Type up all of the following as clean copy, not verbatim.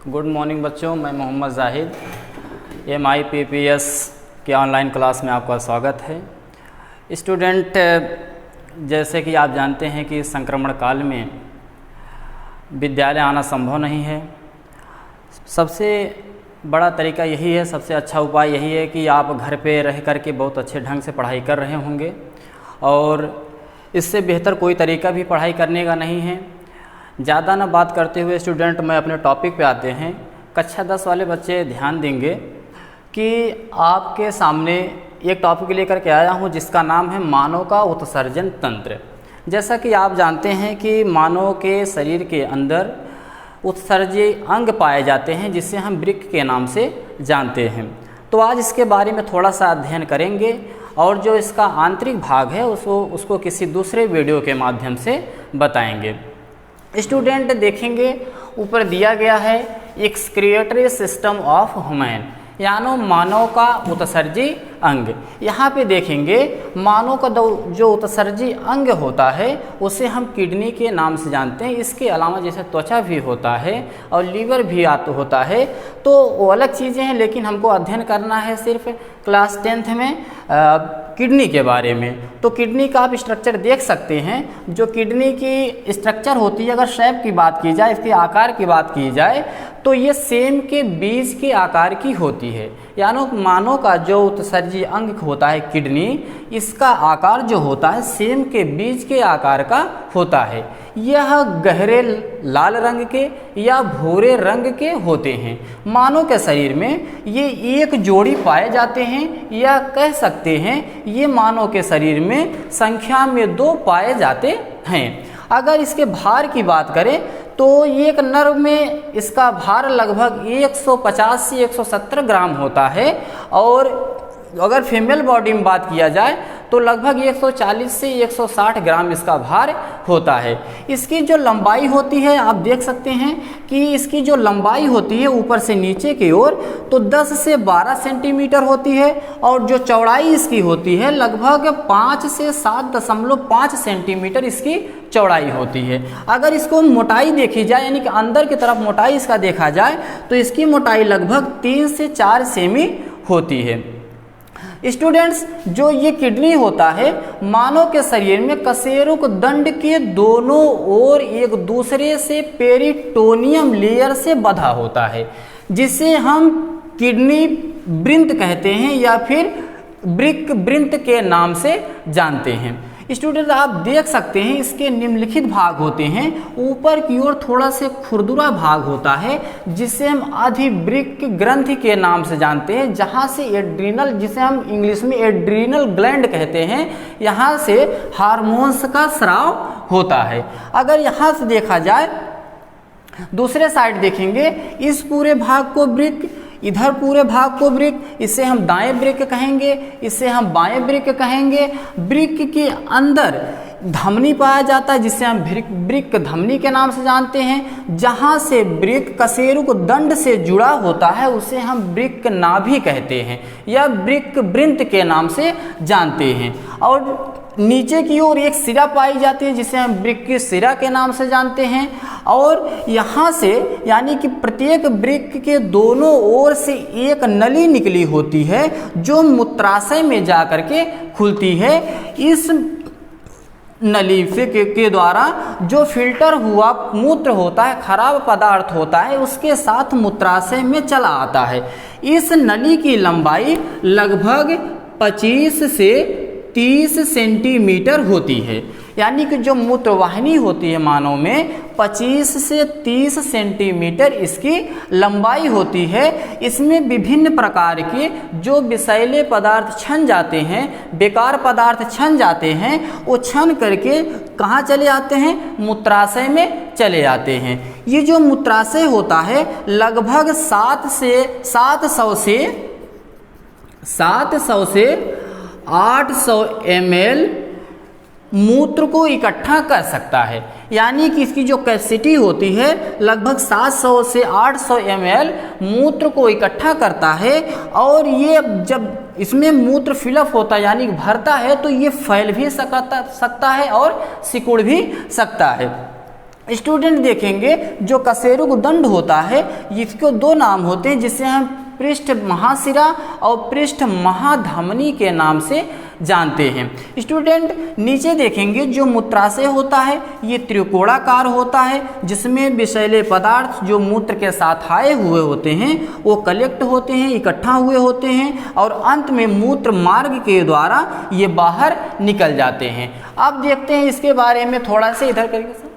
Good morning बच्चों, मैं Mohammad Zahid MIPPS के ऑनलाइन क्लास में आपका स्वागत है। स्टूडेंट, जैसे कि आप जानते हैं कि संक्रमण काल में विद्यालय आना संभव नहीं है। सबसे बड़ा तरीका यही है, सबसे अच्छा उपाय यही है कि आप घर पे रह कर के बहुत अच्छे ढंग से पढ़ाई कर रहे होंगे और इससे बेहतर कोई तरीका भी पढ़ाई करने का नहीं है। ज़्यादा ना बात करते हुए स्टूडेंट, मैं अपने टॉपिक पे आते हैं। कक्षा 10 वाले बच्चे ध्यान देंगे कि आपके सामने एक टॉपिक लेकर के आया हूँ जिसका नाम है मानव का उत्सर्जन तंत्र। जैसा कि आप जानते हैं कि मानव के शरीर के अंदर उत्सर्जी अंग पाए जाते हैं जिसे हम वृक्क के नाम से जानते हैं। तो आज इसके बारे में थोड़ा सा अध्ययन करेंगे और जो इसका आंतरिक भाग है उसको किसी दूसरे वीडियो के माध्यम से बताएंगे। स्टूडेंट देखेंगे, ऊपर दिया गया है एक्सक्रिएटरी सिस्टम ऑफ ह्यूमन, यानी मानव का उत्सर्जी अंग। यहाँ पे देखेंगे मानव का जो उत्सर्जी अंग होता है उसे हम किडनी के नाम से जानते हैं। इसके अलावा जैसे त्वचा भी होता है और लीवर भी होता है, तो वो अलग चीज़ें हैं, लेकिन हमको अध्ययन करना है सिर्फ क्लास 10th में किडनी के बारे में। तो किडनी का आप स्ट्रक्चर देख सकते हैं। जो किडनी की स्ट्रक्चर होती है, अगर शेप की बात की जाए, इसके आकार की बात की जाए, तो ये सेम के बीज के आकार की होती है। यानी मानव का जो उत्सर्जी अंग होता है किडनी, इसका आकार जो होता है सेम के बीज के आकार का होता है। यह गहरे लाल रंग के या भूरे रंग के होते हैं। मानव के शरीर में ये एक जोड़ी पाए जाते हैं, या कह सकते हैं ये मानव के शरीर में संख्या में 2 पाए जाते हैं। अगर इसके भार की बात करें तो एक नर में इसका भार लगभग 150 से 170 ग्राम होता है, और अगर फीमेल बॉडी में बात किया जाए तो लगभग 140 से 160 ग्राम इसका भार होता है। इसकी जो लंबाई होती है, आप देख सकते हैं कि इसकी जो लंबाई होती है ऊपर से नीचे की ओर, तो 10 से 12 सेंटीमीटर होती है, और जो चौड़ाई इसकी होती है लगभग 5 से 7.5 सेंटीमीटर इसकी चौड़ाई होती है। अगर इसको मोटाई देखी जाए, यानी कि अंदर की तरफ मोटाई इसका देखा जाए, तो इसकी मोटाई लगभग 3 से 4 सेमी होती है। स्टूडेंट्स, जो ये किडनी होता है मानव के शरीर में कशेरुक दंड के दोनों ओर एक दूसरे से पेरिटोनियम लेयर से बंधा होता है, जिसे हम किडनी वृंत कहते हैं या फिर वृक्क वृंत के नाम से जानते हैं। स्टूडेंट, आप देख सकते हैं इसके निम्नलिखित भाग होते हैं। ऊपर की ओर थोड़ा से खुरदुरा भाग होता है जिसे हम अधिवृक्क ग्रंथि के नाम से जानते हैं, जहां से एड्रीनल, जिसे हम इंग्लिश में एड्रीनल ग्लैंड कहते हैं, यहां से हार्मोन्स का स्राव होता है। अगर यहां से देखा जाए, दूसरे साइड देखेंगे, इस पूरे भाग को वृक्क, इधर पूरे भाग को वृक्क, इसे हम दाएं वृक्क कहेंगे, इसे हम बाएं वृक्क कहेंगे। वृक्क के अंदर धमनी पाया जाता है जिसे हम वृक्क धमनी के नाम से जानते हैं। जहां से वृक्क कशेरुक दंड से जुड़ा होता है उसे हम वृक्क नाभि कहते हैं या वृक्क वृंत के नाम से जानते हैं। और नीचे की ओर एक सिरा पाई जाती है जिसे हम वृक्क सिरा के नाम से जानते हैं। और यहाँ से, यानी कि प्रत्येक वृक्क के दोनों ओर से एक नली निकली होती है जो मूत्राशय में जा कर के खुलती है। इस नली के द्वारा जो फिल्टर हुआ मूत्र होता है, खराब पदार्थ होता है, उसके साथ मूत्राशय में चला आता है। इस नली की लंबाई लगभग 25 से 30 सेंटीमीटर होती है, यानी कि जो मूत्रवाहिनी होती है मानव में 25 से 30 सेंटीमीटर इसकी लंबाई होती है। इसमें विभिन्न प्रकार के जो विषैले पदार्थ छन जाते हैं, बेकार पदार्थ छन जाते हैं, वो छन करके कहाँ चले आते हैं? मूत्राशय में चले आते हैं। ये जो मूत्राशय होता है लगभग 700 से 800 ml मूत्र को इकट्ठा कर सकता है, यानी कि इसकी जो कैपेसिटी होती है लगभग 700 से 800 ml मूत्र को इकट्ठा करता है। और ये जब इसमें मूत्र फिलअप होता है यानी भरता है तो ये फैल भी सकता है और सिकुड़ भी सकता है। स्टूडेंट देखेंगे जो कशेरुक दंड होता है इसके दो नाम होते हैं, जिसे हम पृष्ठ महाशिरा और पृष्ठ महाधमनी के नाम से जानते हैं। स्टूडेंट नीचे देखेंगे जो मूत्राशय होता है ये त्रिकोणाकार होता है, जिसमें विषैले पदार्थ जो मूत्र के साथ आए हुए होते हैं वो कलेक्ट होते हैं, इकट्ठा हुए होते हैं और अंत में मूत्र मार्ग के द्वारा ये बाहर निकल जाते हैं। अब देखते हैं इसके बारे में थोड़ा सा, इधर करिए सर।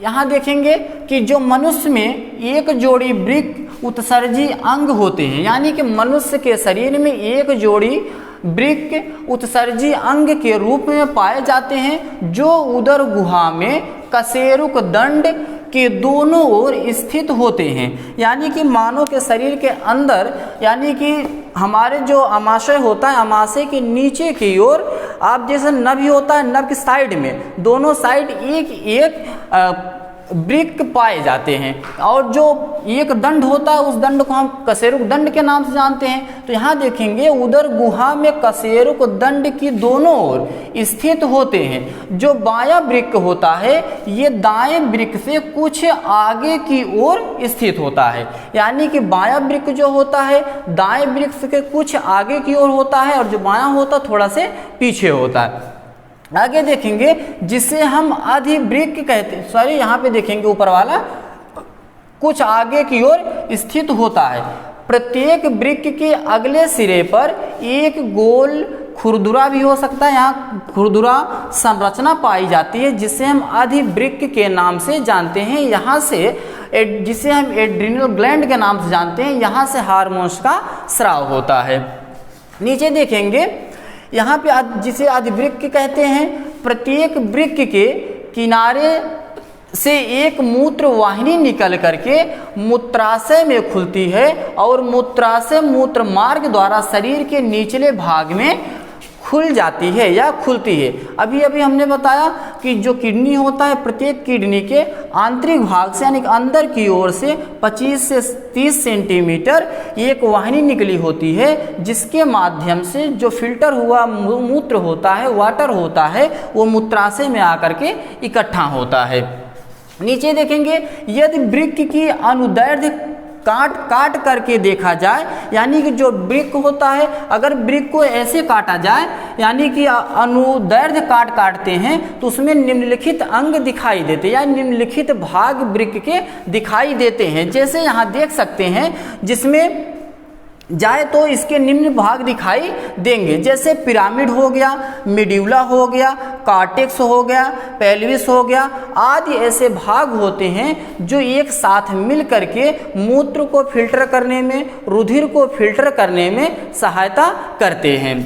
यहाँ देखेंगे कि जो मनुष्य में एक जोड़ी वृक्क उत्सर्जी अंग होते हैं, यानी कि मनुष्य के शरीर में एक जोड़ी वृक्क उत्सर्जी अंग के रूप में पाए जाते हैं, जो उदर गुहा में कशेरुक दंड के दोनों ओर स्थित होते हैं। यानी कि मानव के शरीर के अंदर, यानी कि हमारे जो अमाशय होता है, अमाशय के नीचे की ओर आप जैसे नभ होता है, नभ की साइड में दोनों साइड एक एक वृक्क पाए जाते हैं, और जो एक दंड होता है उस दंड को हम कशेरुक दंड के नाम से जानते हैं। तो यहाँ देखेंगे उदर गुहा में कशेरुक दंड की दोनों ओर स्थित होते हैं। जो बायां वृक्क होता है ये दाएं वृक्क से कुछ आगे की ओर स्थित होता है, यानी कि बायां वृक्क जो होता है दाएं वृक्क से कुछ आगे की ओर होता है और जो बायां होता है थोड़ा से पीछे होता है। आगे देखेंगे जिसे हम अधिवृक्क कहते हैं, सॉरी यहाँ पे देखेंगे ऊपर वाला कुछ आगे की ओर स्थित होता है। प्रत्येक वृक्क के अगले सिरे पर एक गोल खुरदुरा भी हो सकता है, यहाँ खुरदुरा संरचना पाई जाती है जिसे हम अधिवृक्क के नाम से जानते हैं। यहाँ से जिसे हम एड्रिनल ग्लैंड के नाम से जानते हैं, यहाँ से हार्मोन्स का स्राव होता है। नीचे देखेंगे यहाँ पे जिसे अधिवृक्क कहते हैं, प्रत्येक वृक्क के किनारे से एक मूत्र वाहिनी निकल करके मूत्राशय में खुलती है और मूत्राशय मूत्र मार्ग द्वारा शरीर के निचले भाग में खुल जाती है या खुलती है। अभी अभी हमने बताया कि जो किडनी होता है प्रत्येक किडनी के आंतरिक भाग से यानी अंदर की ओर से 25 से 30 सेंटीमीटर एक वाहिनी निकली होती है, जिसके माध्यम से जो फिल्टर हुआ मूत्र होता है, वाटर होता है, वो मूत्राशय में आकर के इकट्ठा होता है। नीचे देखेंगे यदि वृक्क की अनुदैर्ध्य काट करके देखा जाए, यानी कि जो वृक्क होता है अगर वृक्क को ऐसे काटा जाए यानी कि अनुदैर्ध्य काटते हैं तो उसमें निम्नलिखित अंग दिखाई देते हैं या निम्नलिखित भाग वृक्क के दिखाई देते हैं। जैसे यहाँ देख सकते हैं, जिसमें जाए तो इसके निम्न भाग दिखाई देंगे, जैसे पिरामिड हो गया, मिड्यूला हो गया, कार्टेक्स हो गया, पेल्विस हो गया आदि ऐसे भाग होते हैं जो एक साथ मिल करके मूत्र को फिल्टर करने में, रुधिर को फिल्टर करने में सहायता करते हैं।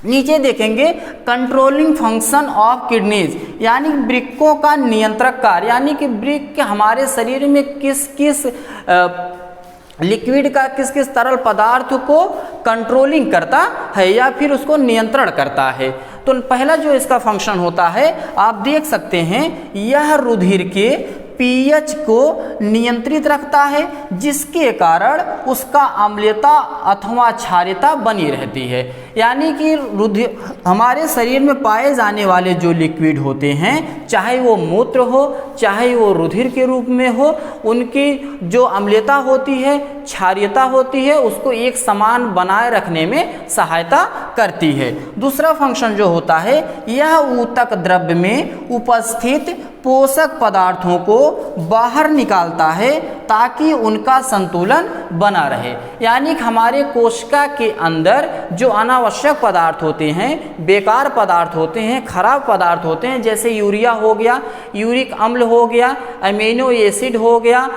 नीचे देखेंगे कंट्रोलिंग फंक्शन ऑफ किडनीज, यानी वृक्कों का नियंत्रक कार्य, यानी कि वृक्क हमारे शरीर में किस किस लिक्विड का किस किस तरल पदार्थ को कंट्रोलिंग करता है या फिर उसको नियंत्रण करता है। तो पहला जो इसका फंक्शन होता है आप देख सकते हैं, यह रुधिर के पीएच को नियंत्रित रखता है, जिसके कारण उसका अम्लता अथवा क्षारीयता बनी रहती है। यानी कि रुधिर हमारे शरीर में पाए जाने वाले जो लिक्विड होते हैं, चाहे वो मूत्र हो चाहे वो रुधिर के रूप में हो, उनकी जो अम्लता होती है, क्षारीयता होती है, उसको एक समान बनाए रखने में सहायता करती है। दूसरा फंक्शन जो होता है, यह ऊतक द्रव्य में उपस्थित पोषक पदार्थों को बाहर निकालता है ताकि उनका संतुलन बना रहे। यानी कि हमारे कोशिका के अंदर जो अनावश्यक पदार्थ होते हैं, बेकार पदार्थ होते हैं, खराब पदार्थ होते हैं, जैसे यूरिया हो गया, यूरिक अम्ल हो गया, अमीनो एसिड हो गया,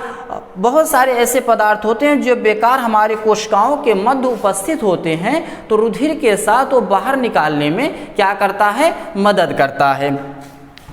बहुत सारे ऐसे पदार्थ होते हैं जो बेकार हमारे कोशिकाओं के मध्य उपस्थित होते हैं, तो रुधिर के साथ वो बाहर निकालने में क्या करता है, मदद करता है।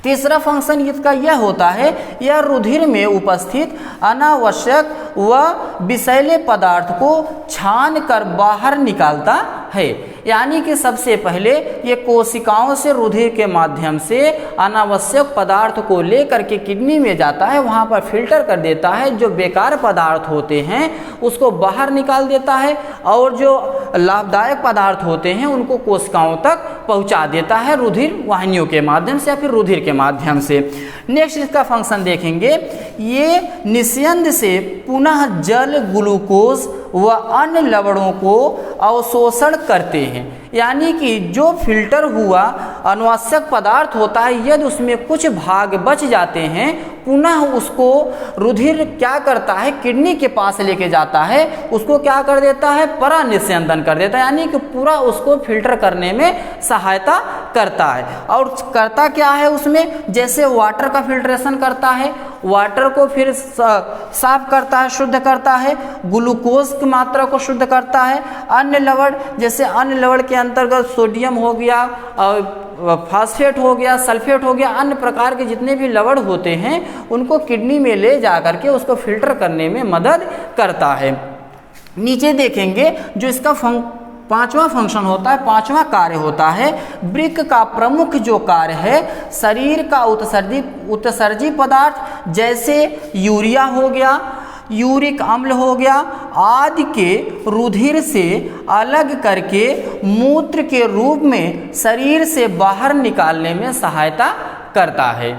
तीसरा फंक्शन इसका यह होता है, यह रुधिर में उपस्थित अनावश्यक व विषैले पदार्थ को छान कर बाहर निकालता है। यानी कि सबसे पहले ये कोशिकाओं से रुधिर के माध्यम से अनावश्यक पदार्थ को लेकर के किडनी में जाता है, वहाँ पर फिल्टर कर देता है, जो बेकार पदार्थ होते हैं उसको बाहर निकाल देता है और जो लाभदायक पदार्थ होते हैं उनको कोशिकाओं तक पहुँचा देता है रुधिर वाहिनियों के माध्यम से या फिर रुधिर के माध्यम से। नेक्स्ट इसका फंक्शन देखेंगे, ये निस्यंद से पुनः जल, ग्लूकोज व अन्य लवणों को अवशोषण करते हैं, यानी कि जो फिल्टर हुआ अनावश्यक पदार्थ होता है यदि उसमें कुछ भाग बच जाते हैं पुनः उसको रुधिर क्या करता है, किडनी के पास लेके जाता है, उसको क्या कर देता है, परानिस्यंदन कर देता है, यानी कि पूरा उसको फिल्टर करने में सहायता करता है। और करता क्या है उसमें, जैसे वाटर का फिल्ट्रेशन करता है, वाटर को फिर साफ करता है, शुद्ध करता है, ग्लूकोज की मात्रा को शुद्ध करता है, अन्य लवण जैसे अन्य लवण के अंतर्गत सोडियम हो गया और फास्फेट हो गया, सल्फेट हो गया, अन्य प्रकार के जितने भी लवण होते हैं उनको किडनी में ले जा करके उसको फिल्टर करने में मदद करता है। नीचे देखेंगे जो इसका पांचवा फंक्शन होता है, पांचवा कार्य होता है, वृक्क का प्रमुख जो कार्य है शरीर का उत्सर्जी पदार्थ जैसे यूरिया हो गया, यूरिक अम्ल हो गया आदि के रुधिर से अलग करके मूत्र के रूप में शरीर से बाहर निकालने में सहायता करता है।